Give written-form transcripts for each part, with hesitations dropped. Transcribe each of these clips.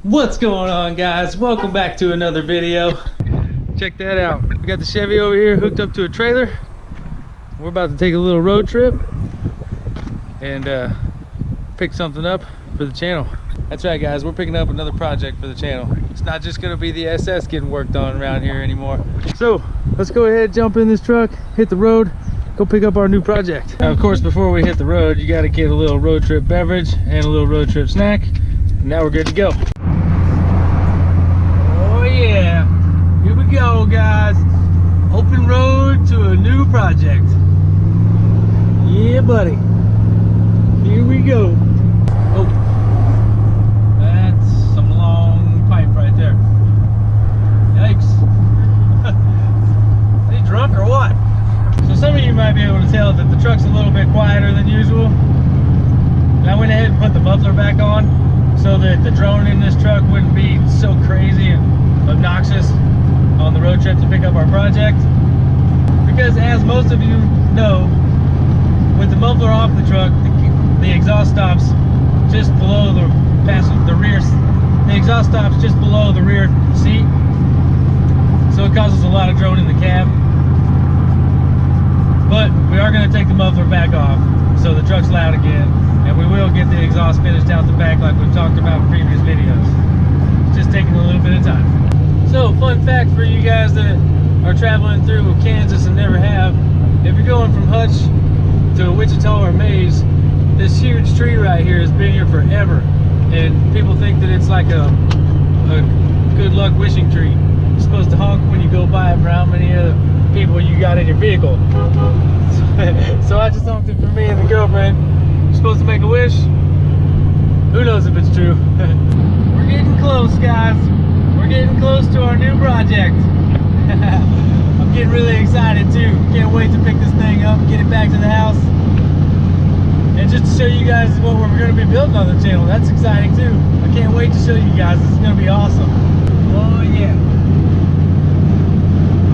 What's going on, guys? Welcome back to another video. Check that out. We got the Chevy over here hooked up to a trailer. We're about to take a little road trip and pick something up for the channel. That's right, guys, we're picking up another project for the channel. It's not just gonna be the SS getting worked on around here anymore. So let's go ahead, jump in this truck, hit the road, go pick up our new project. Now, of course, before we hit the road, you got to get a little road trip beverage and a little road trip snack. And now we're good to go. Oh yeah, here we go, guys. Open road to a new project. Yeah, buddy. Here we go. Oh, that's some long pipe right there. Yikes. Are you drunk or what? So some of you might be able to tell that the truck's a little bit quieter than usual. And I went ahead and put the muffler back on so that the drone in this truck wouldn't be so crazy and obnoxious on the road trip to pick up our project. Because as most of you know, with the muffler off the truck, the exhaust stops just below the rear. The exhaust stops just below the rear seat, so it causes a lot of drone in the cab. But we are going to take the muffler back off, so the truck's loud again, and we will get the exhaust finished out the back like we've talked about in previous videos. It's just taking a little bit of time. So, fun fact for you guys that are traveling through Kansas and never have, if you're going from Hutch to Wichita or Mays, this huge tree right here has been here forever, and people think that it's like a good luck wishing tree. You're supposed to honk when you go by it for how many people you got in your vehicle. So I just honked it for me and the girlfriend. You're supposed to make a wish. Who knows if it's true? We're getting close, guys. We're getting close to our new project. I'm getting really excited too. Can't wait to pick this thing up and get it back to the house. And just to show you guys what we're going to be building on the channel. That's exciting too. I can't wait to show you guys. This is going to be awesome. Oh yeah.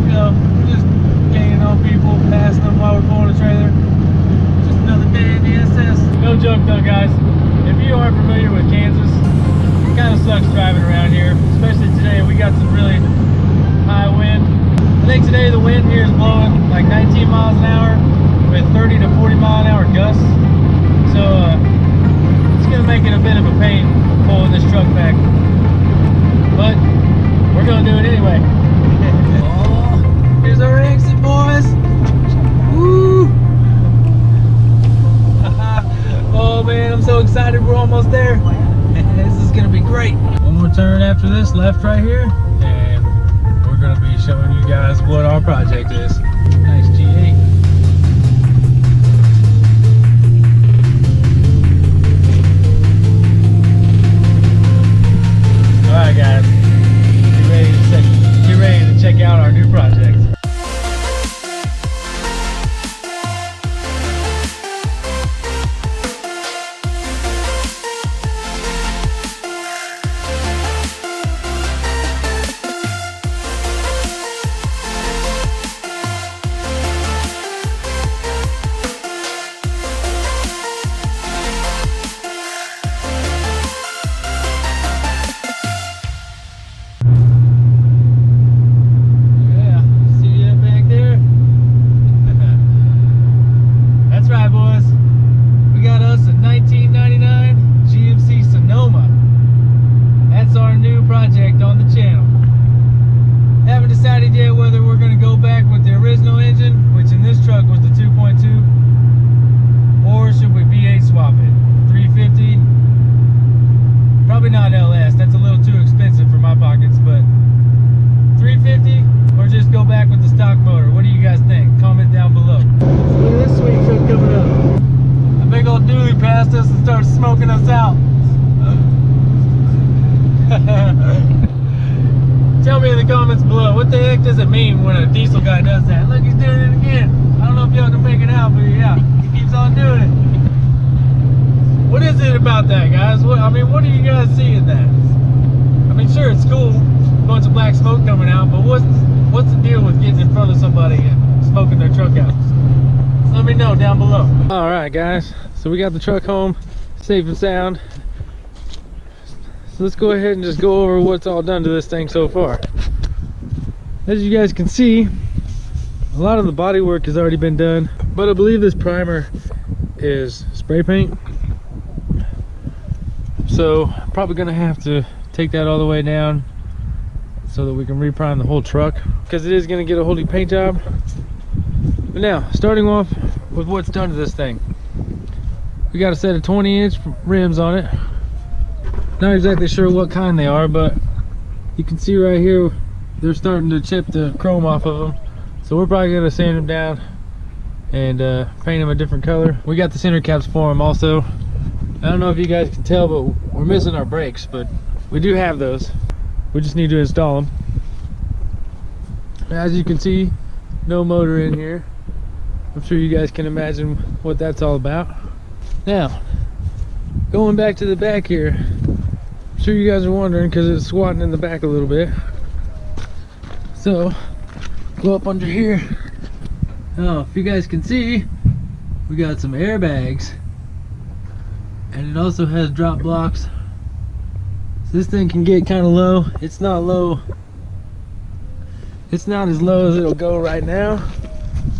You know, we're just ganging on people, passing them while we're pulling a trailer. Just another day in the SS. No joke though, guys. If you aren't familiar with Kansas, it kind of sucks driving around here. Especially today, we got some really high wind. I think today the wind here is blowing like 19 miles an hour with 30 to 40 mile an hour gusts. So it's gonna make it a bit of a pain pulling this truck back. But we're gonna do it anyway. Oh, here's our exit, boys. Woo! Oh man, I'm so excited, we're almost there. This is gonna be great. One more turn after this, left right here, and we're gonna be showing you guys what our project is. Nice G8. Alright guys, get ready to check out our new project. Tell me in the comments below, what the heck does it mean when a diesel guy does that? Look, he's doing it again. I don't know if y'all can make it out, but yeah, he keeps on doing it. What is it about that, guys? What do you guys see in that? I mean, sure, it's cool, a bunch of black smoke coming out, but what's the deal with getting in front of somebody and smoking their truck out? Let me know down below. All right, guys, so we got the truck home, safe and sound. So let's go ahead and just go over what's all done to this thing so far. As you guys can see, a lot of the body work has already been done, but I believe this primer is spray paint. So I'm probably gonna have to take that all the way down so that we can reprime the whole truck, because it is gonna get a whole new paint job. But now, starting off with what's done to this thing. We got a set of 20-inch rims on it. Not exactly sure what kind they are, but you can see right here they're starting to chip the chrome off of them. So we're probably gonna sand them down and paint them a different color. We got the center caps for them also. I don't know if you guys can tell, but we're missing our brakes, but we do have those. We just need to install them. As you can see, no motor in here. I'm sure you guys can imagine what that's all about. Now, going back to the back here, I'm sure you guys are wondering because it's squatting in the back a little bit. So, go up under here. Now, if you guys can see, we got some airbags. And it also has drop blocks. So this thing can get kind of low. It's not low. It's not as low as it'll go right now.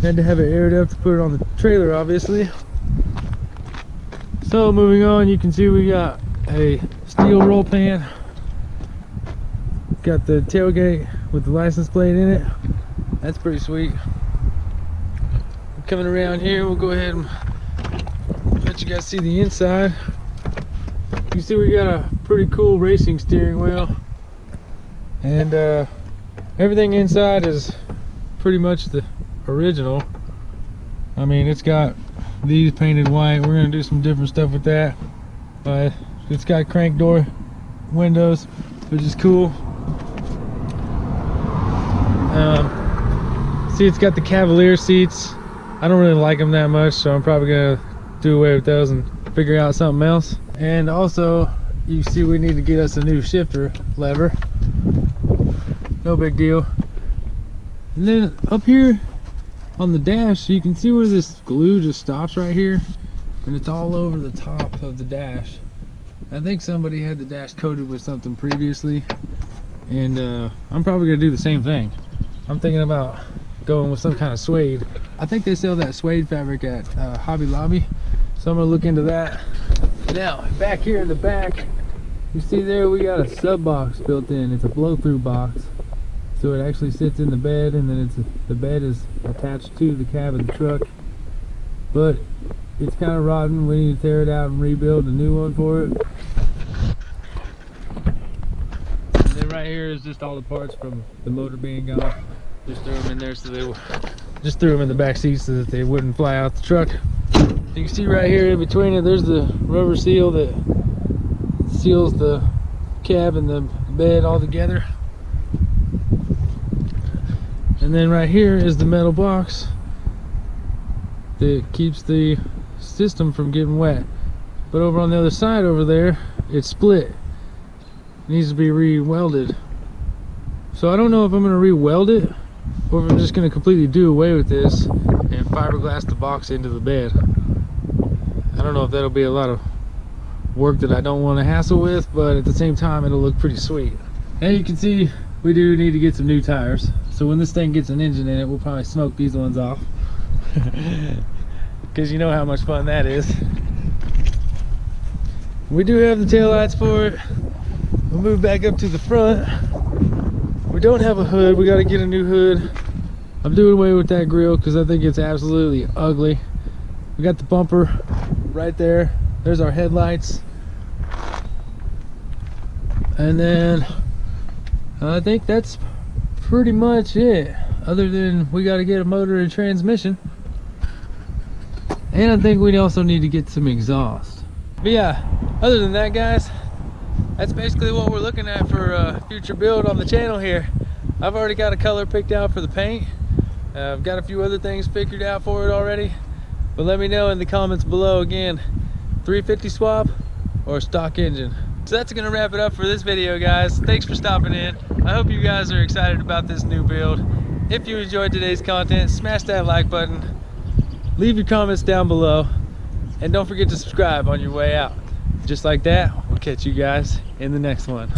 Had to have it aired up to put it on the trailer, obviously. So moving on, you can see we got a steel roll pan. Got the tailgate with the license plate in it. That's pretty sweet. Coming around here, we'll go ahead and let you guys see the inside. You see we got a pretty cool racing steering wheel, and everything inside is pretty much the original. I mean, it's got these painted white. We're gonna do some different stuff with that, but it's got crank door windows, which is cool. See, it's got the Cavalier seats. I don't really like them that much, so I'm probably gonna do away with those and figure out something else. And also, you see we need to get us a new shifter lever. No big deal. And then up here on the dash, you can see where this glue just stops right here, and it's all over the top of the dash. I think somebody had the dash coated with something previously, and I'm probably gonna do the same thing. I'm thinking about going with some kind of suede. I think they sell that suede fabric at Hobby Lobby, so I'm gonna look into that. Now, back here in the back, you see there we got a sub box built in. It's a blow-through box, so it actually sits in the bed, and then the bed is attached to the cab of the truck. But it's kind of rotten. We need to tear it out and rebuild a new one for it. And then right here is just all the parts from the motor being gone. Just threw them in there, so they just threw them in the back seat so that they wouldn't fly out the truck. You can see right here in between it, there's the rubber seal that seals the cab and the bed all together. And then right here is the metal box that keeps the system from getting wet. But over on the other side over there, it's split. It needs to be re-welded. So I don't know if I'm gonna re-weld it, or if I'm just gonna completely do away with this and fiberglass the box into the bed. I don't know if that'll be a lot of work that I don't want to hassle with, but at the same time it'll look pretty sweet. And you can see we do need to get some new tires, so when this thing gets an engine in it, we'll probably smoke these ones off. Because you know how much fun that is. We do have the taillights for it. We'll move back up to the front. We don't have a hood. We got to get a new hood. I'm doing away with that grill because I think it's absolutely ugly. We got the bumper right there. There's our headlights. And then I think that's pretty much it, other than we got to get a motor and transmission. And I think we also need to get some exhaust. But yeah, other than that, guys, that's basically what we're looking at for a future build on the channel here. I've already got a color picked out for the paint. I've got a few other things figured out for it already. But let me know in the comments below, again, 350 swap or stock engine. So that's gonna wrap it up for this video, guys. Thanks for stopping in. I hope you guys are excited about this new build. If you enjoyed today's content, smash that like button. Leave your comments down below. And don't forget to subscribe on your way out. Just like that, we'll catch you guys in the next one.